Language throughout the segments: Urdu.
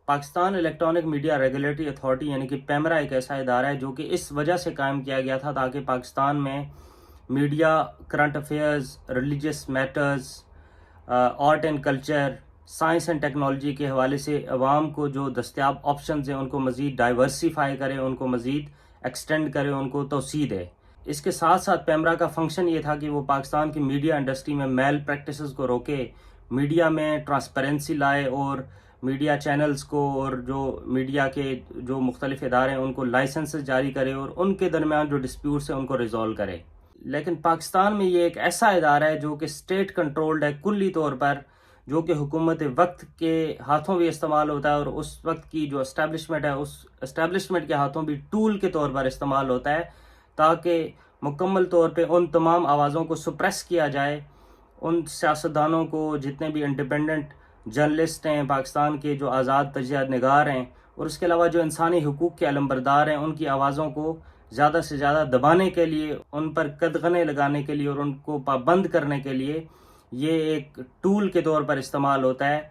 Pakistan electronic media regulatory authority یعنی کہ پیمرا ایک ایسا ادارہ ہے جو کہ اس وجہ سے قائم کیا گیا تھا تاکہ پاکستان میں media, current affairs, religious matters, art and culture, science and technology کے حوالے سے عوام کو جو دستیاب آپشنز ہیں ان کو مزید ڈائیورسیفائی کرے، ان کو مزید ایکسٹینڈ کرے، ان کو توسیع دے۔ اس کے ساتھ ساتھ پیمرا کا فنکشن یہ تھا کہ وہ پاکستان کی میڈیا انڈسٹری میں میل پریکٹسز کو روکے، میڈیا میں ٹرانسپیرنسی لائے اور میڈیا چینلز کو اور جو میڈیا کے جو مختلف ادارے ہیں ان کو لائسنسز جاری کرے اور ان کے درمیان جو ڈسپیوٹس ہیں ان کو ریزالو کرے۔ لیکن پاکستان میں یہ ایک ایسا ادارہ ہے جو کہ اسٹیٹ کنٹرولڈ ہے کلی طور پر، جو کہ حکومت وقت کے ہاتھوں بھی استعمال ہوتا ہے اور اس وقت کی جو اسٹیبلشمنٹ ہے اس اسٹیبلشمنٹ کے ہاتھوں بھی ٹول کے طور پر استعمال ہوتا ہے تاکہ مکمل طور پہ ان تمام آوازوں کو سپریس کیا جائے، ان سیاستدانوں کو، جتنے بھی انڈیپینڈنٹ جرنلسٹ ہیں پاکستان کے، جو آزاد تجزیہ نگار ہیں، اور اس کے علاوہ جو انسانی حقوق کے علمبردار ہیں، ان کی آوازوں کو زیادہ سے زیادہ دبانے کے لیے، ان پر قدغنے لگانے کے لیے اور ان کو پابند کرنے کے لیے یہ ایک ٹول کے طور پر استعمال ہوتا ہے۔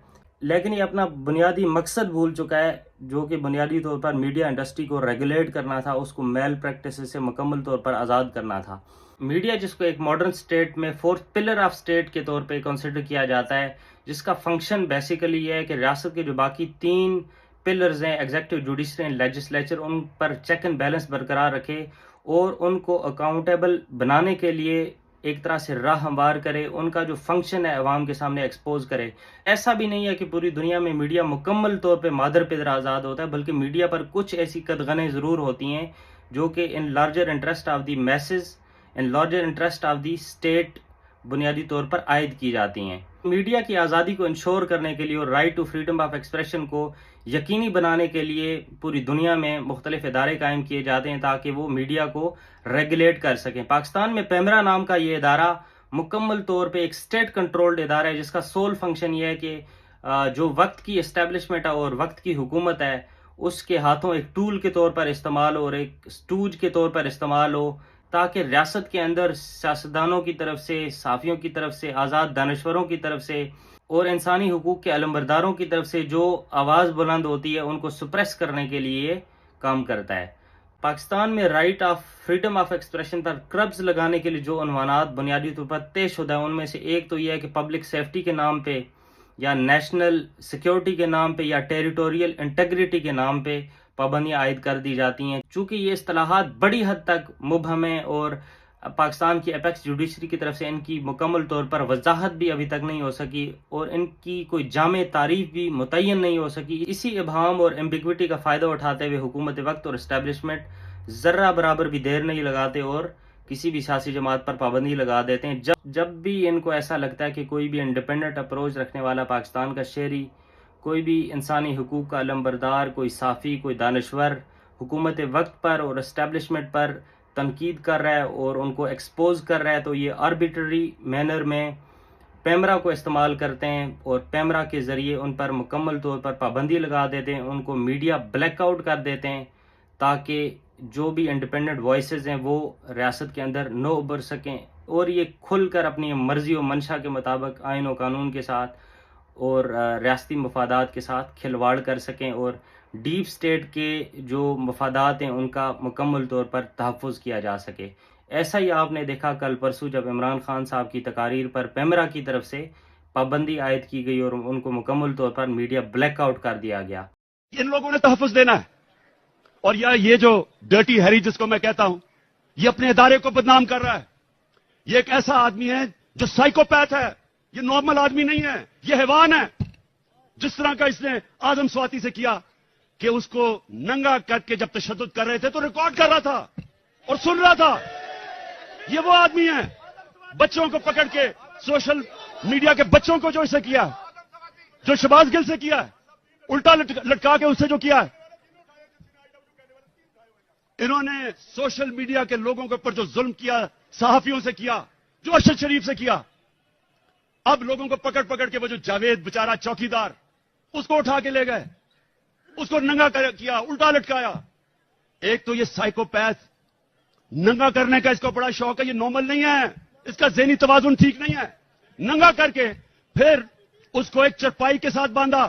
لیکن یہ اپنا بنیادی مقصد بھول چکا ہے، جو کہ بنیادی طور پر میڈیا انڈسٹری کو ریگولیٹ کرنا تھا، اس کو میل پریکٹسز سے مکمل طور پر آزاد کرنا تھا۔ میڈیا جس کو ایک ماڈرن سٹیٹ میں فورتھ پلر آف سٹیٹ کے طور پہ کنسیڈر کیا جاتا ہے، جس کا فنکشن بیسیکلی یہ ہے کہ ریاست کے جو باقی 3 پلرز ہیں، executive, judiciary and legislature, in per check and balance برقرار رکھے اور ان کو اکاؤنٹیبل بنانے کے لیے ایک طرح سے راہ ہموار کرے، ان کا جو فنکشن ہے عوام کے سامنے ایکسپوز کرے۔ ایسا بھی نہیں ہے کہ پوری دنیا میں میڈیا مکمل طور پہ مادر پدر آزاد ہوتا ہے، بلکہ میڈیا پر کچھ ایسی قدغنیں ضرور ہوتی ہیں جو کہ in larger interest of the masses, in larger interest of the state بنیادی طور پر عائد کی جاتی ہیں۔ میڈیا کی آزادی کو انشور کرنے کے لیے اور right to freedom of expression کو یقینی بنانے کے لیے پوری دنیا میں مختلف ادارے قائم کیے جاتے ہیں تاکہ وہ میڈیا کو ریگولیٹ کر سکیں۔ پاکستان میں پیمرا نام کا یہ ادارہ مکمل طور پہ ایک اسٹیٹ کنٹرولڈ ادارہ ہے، جس کا سول فنکشن یہ ہے کہ جو وقت کی اسٹیبلشمنٹ ہے اور وقت کی حکومت ہے اس کے ہاتھوں ایک ٹول کے طور پر استعمال ہو اور ایک سٹوج کے طور پر استعمال ہو، تاکہ ریاست کے اندر سیاستدانوں کی طرف سے، صحافیوں کی طرف سے، آزاد دانشوروں کی طرف سے اور انسانی حقوق کے علمبرداروں کی طرف سے جو آواز بلند ہوتی ہے ان کو سپریس کرنے کے لیے کام کرتا ہے۔ پاکستان میں right of freedom of expression پر کربز لگانے کے لیے جو عنوانات بنیادی طور پر طے شدہ ہیں، ان میں سے ایک تو یہ ہے کہ پبلک سیفٹی کے نام پہ یا نیشنل سیکیورٹی کے نام پہ یا ٹیریٹوریل انٹیگریٹی کے نام پہ پابندیاں عائد کر دی جاتی ہیں۔ چونکہ یہ اصطلاحات بڑی حد تک مبہم ہیں اور پاکستان کی اپیکس جوڈیشری کی طرف سے ان کی مکمل طور پر وضاحت بھی ابھی تک نہیں ہو سکی اور ان کی کوئی جامع تعریف بھی متعین نہیں ہو سکی، اسی ابہام اور ایمبیگوٹی کا فائدہ اٹھاتے ہوئے حکومت وقت اور اسٹیبلشمنٹ ذرہ برابر بھی دیر نہیں لگاتے اور کسی بھی سیاسی جماعت پر پابندی لگا دیتے ہیں جب بھی ان کو ایسا لگتا ہے کہ کوئی بھی انڈیپینڈنٹ اپروچ رکھنے والا پاکستان کا شہری، کوئی بھی انسانی حقوق کا علمبردار، کوئی صحافی، کوئی دانشور حکومت وقت پر اور اسٹیبلشمنٹ پر تنقید کر رہا ہے اور ان کو ایکسپوز کر رہا ہے، تو یہ آربیٹری مینر میں پیمرا کو استعمال کرتے ہیں اور پیمرا کے ذریعے ان پر مکمل طور پر پابندی لگا دیتے ہیں، ان کو میڈیا بلیک آؤٹ کر دیتے ہیں تاکہ جو بھی انڈیپینڈنٹ وائسز ہیں وہ ریاست کے اندر نہ ابھر سکیں اور یہ کھل کر اپنی مرضی و منشا کے مطابق آئین و قانون کے ساتھ اور ریاستی مفادات کے ساتھ کھلواڑ کر سکیں اور ڈیپ سٹیٹ کے جو مفادات ہیں ان کا مکمل طور پر تحفظ کیا جا سکے۔ ایسا ہی آپ نے دیکھا کل پرسوں جب عمران خان صاحب کی تقاریر پر پیمرا کی طرف سے پابندی عائد کی گئی اور ان کو مکمل طور پر میڈیا بلیک آؤٹ کر دیا گیا۔ ان لوگوں نے تحفظ دینا ہے اور یہ جو ڈرٹی ہیری جس کو میں کہتا ہوں، یہ اپنے ادارے کو بدنام کر رہا ہے۔ یہ ایک ایسا آدمی ہے جو سائیکوپیتھ ہے، یہ نارمل آدمی نہیں ہے، یہ حیوان ہے۔ جس طرح کا اس نے آدم سواتی سے کیا کہ اس کو ننگا کر کے جب تشدد کر رہے تھے تو ریکارڈ کر رہا تھا اور سن رہا تھا، یہ وہ آدمی ہے۔ بچوں کو پکڑ کے سوشل میڈیا کے بچوں کو جو اسے کیا، جو شہباز گل سے کیا، الٹا لٹکا کے اس سے جو کیا، انہوں نے سوشل میڈیا کے لوگوں کے اوپر جو ظلم کیا، صحافیوں سے کیا، جو ارشد شریف سے کیا، اب لوگوں کو پکڑ پکڑ کے وہ جو جاوید بیچارہ چوکیدار، اس کو اٹھا کے لے گئے، اس کو ننگا کیا، الٹا لٹکایا۔ ایک تو یہ سائیکوپیتھ ننگا کرنے کا اس کو بڑا شوق ہے، یہ نارمل نہیں ہے، اس کا ذہنی توازن ٹھیک نہیں ہے۔ ننگا کر کے پھر اس کو ایک چرپائی کے ساتھ باندھا،